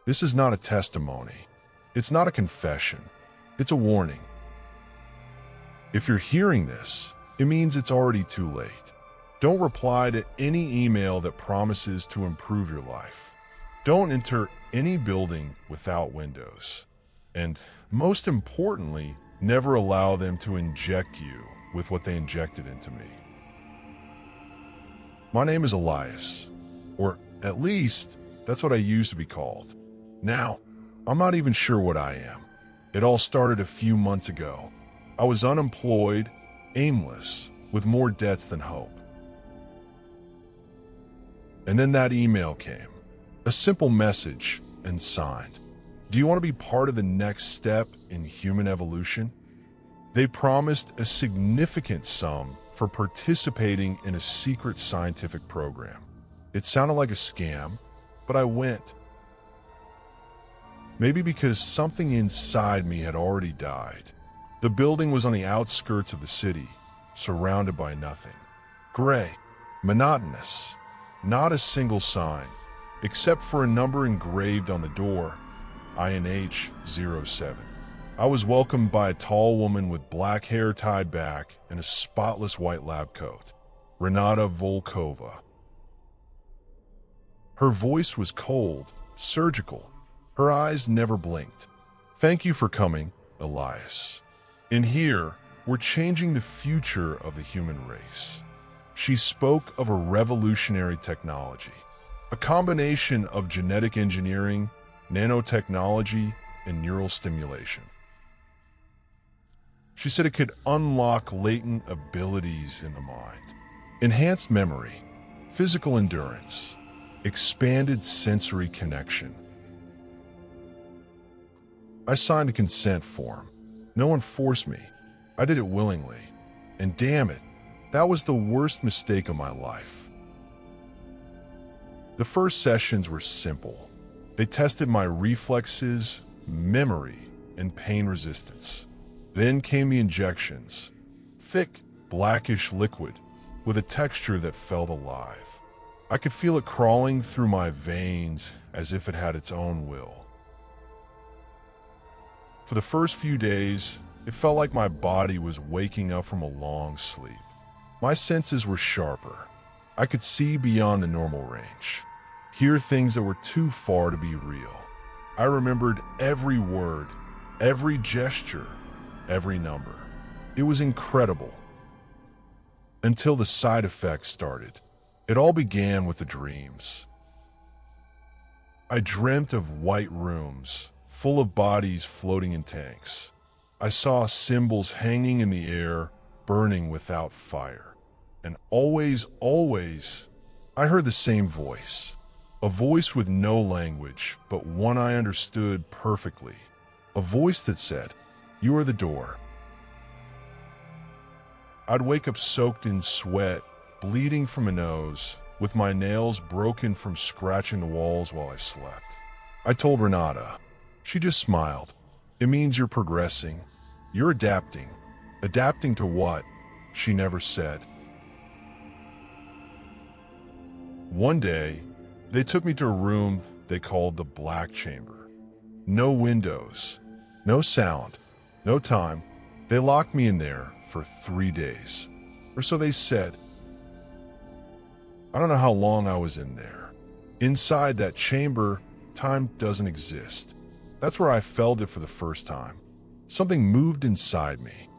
This is not a testimony. It's not a confession. It's a warning. If you're hearing this, it means it's already too late. Don't reply to any email that promises to improve your life. Don't enter any building without windows. And most importantly, never allow them to inject you with what they injected into me. My name is Elias, or at least that's what I used to be called. Now, I'm not even sure what I am. It all started a few months ago. I was unemployed, aimless, with more debts than hope. And then that email came, a simple message and signed. Do you want to be part of the next step in human evolution? They promised a significant sum for participating in a secret scientific program. It sounded like a scam, but I went. Maybe because something inside me had already died. The building was on the outskirts of the city, surrounded by nothing. Gray, monotonous, not a single sign, except for a number engraved on the door, INH 07. I was welcomed by a tall woman with black hair tied back and a spotless white lab coat, Renata Volkova. Her voice was cold, surgical. Her eyes never blinked. Thank you for coming, Elias. In here, we're changing the future of the human race. She spoke of a revolutionary technology, a combination of genetic engineering, nanotechnology, and neural stimulation. She said it could unlock latent abilities in the mind, enhanced memory, physical endurance, expanded sensory connection. I signed a consent form. No one forced me. I did it willingly. And damn it, that was the worst mistake of my life. The first sessions were simple. They tested my reflexes, memory, and pain resistance. Then came the injections. Thick, blackish liquid with a texture that felt alive. I could feel it crawling through my veins as if it had its own will. For the first few days, it felt like my body was waking up from a long sleep. My senses were sharper. I could see beyond the normal range, hear things that were too far to be real. I remembered every word, every gesture, every number. It was incredible. Until the side effects started. It all began with the dreams. I dreamt of white rooms, full of bodies floating in tanks. I saw symbols hanging in the air, burning without fire. And always, I heard the same voice. A voice with no language, but one I understood perfectly. A voice that said, "You are the door." I'd wake up soaked in sweat, bleeding from my nose, with my nails broken from scratching the walls while I slept. I told Renata. She just smiled. "It means you're progressing. You're adapting." Adapting to what? She never said. One day, they took me to a room they called the Black Chamber. No windows, no sound, no time. They locked me in there for 3 days. Or so they said. I don't know how long I was in there. Inside that chamber, time doesn't exist. That's where I felt it for the first time. Something moved inside me.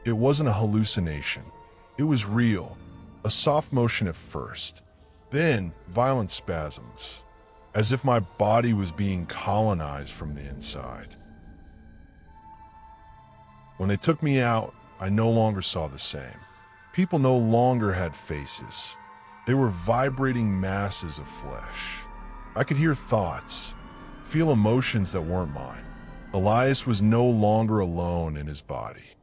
It wasn't a hallucination. It was real. A soft motion at first, then violent spasms, as if my body was being colonized from the inside. When they took me out, I no longer saw the same. People no longer had faces. They were vibrating masses of flesh. I could hear thoughts, feel emotions that weren't mine. Elias was no longer alone in his body.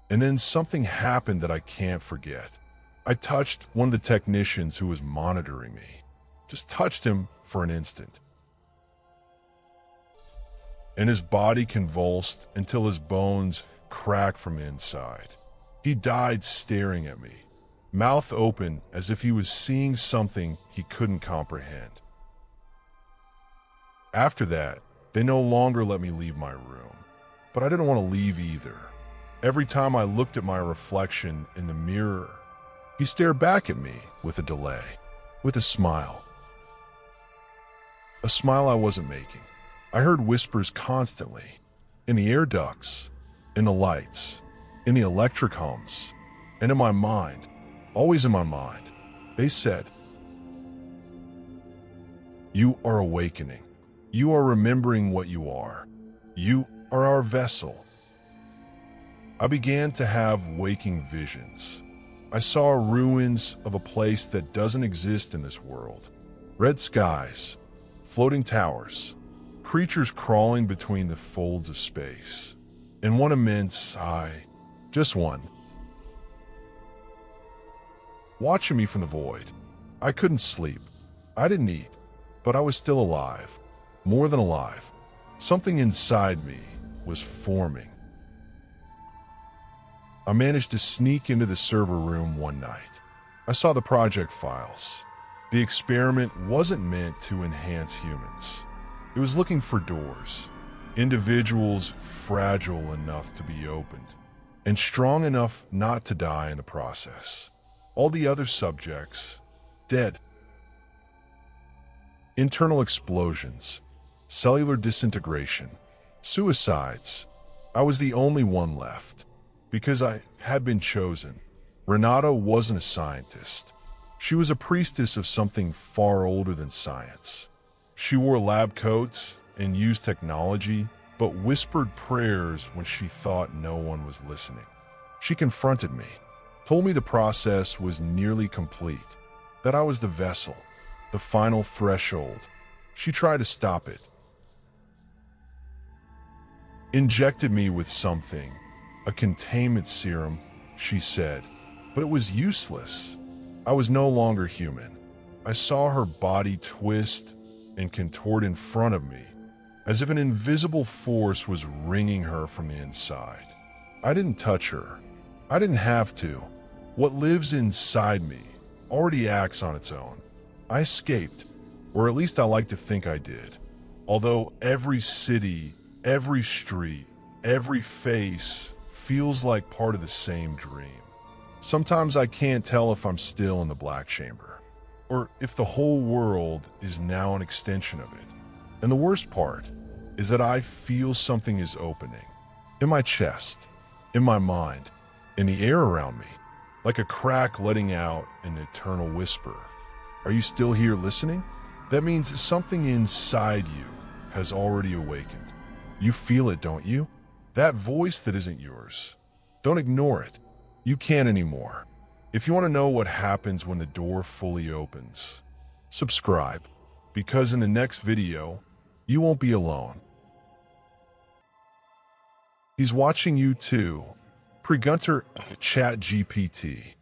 And then something happened that I can't forget. I touched one of the technicians who was monitoring me. Just touched him for an instant. And his body convulsed until his bones cracked from inside. He died staring at me. mouth open as if he was seeing something he couldn't comprehend. After that, they no longer let me leave my room, but I didn't want to leave either. Every time I looked at my reflection in the mirror, he stared back at me with a delay, with a smile. A smile I wasn't making. I heard whispers constantly, in the air ducts, in the lights, in the electric hums, and in my mind, always in my mind. They said, "You are awakening. You are remembering what you are. You are our vessel." I began to have waking visions. I saw ruins of a place that doesn't exist in this world. Red skies, floating towers, creatures crawling between the folds of space. In one immense eye, just one, watching me from the void. I couldn't sleep. I didn't eat, but I was still alive. More than alive. Something inside me was forming. I managed to sneak into the server room one night. I saw the project files. The experiment wasn't meant to enhance humans. It was looking for doors, individuals fragile enough to be opened, and strong enough not to die in the process. All the other subjects, dead. Internal explosions, cellular disintegration, suicides. I was the only one left. Because I had been chosen. Renata wasn't a scientist. She was a priestess of something far older than science. She wore lab coats and used technology, but whispered prayers when she thought no one was listening. She confronted me, told me the process was nearly complete, that I was the vessel, the final threshold. She tried to stop it. Injected me with something. A containment serum, she said, but it was useless. I was no longer human. I saw her body twist and contort in front of me, as if an invisible force was wringing her from the inside. I didn't touch her. I didn't have to. What lives inside me already acts on its own. I escaped, or at least I like to think I did. Although every city, every street, every face feels like part of the same dream. Sometimes I can't tell if I'm still in the black chamber, or if the whole world is now an extension of it. And the worst part is that I feel something is opening. In my chest, in my mind, in the air around me, like a crack letting out an eternal whisper. Are you still here listening? That means something inside you has already awakened. You feel it, don't you? That voice that isn't yours. Don't ignore it. You can't anymore. If you want to know what happens when the door fully opens, subscribe, because in the next video, you won't be alone. He's watching you too. Pregunter ChatGPT.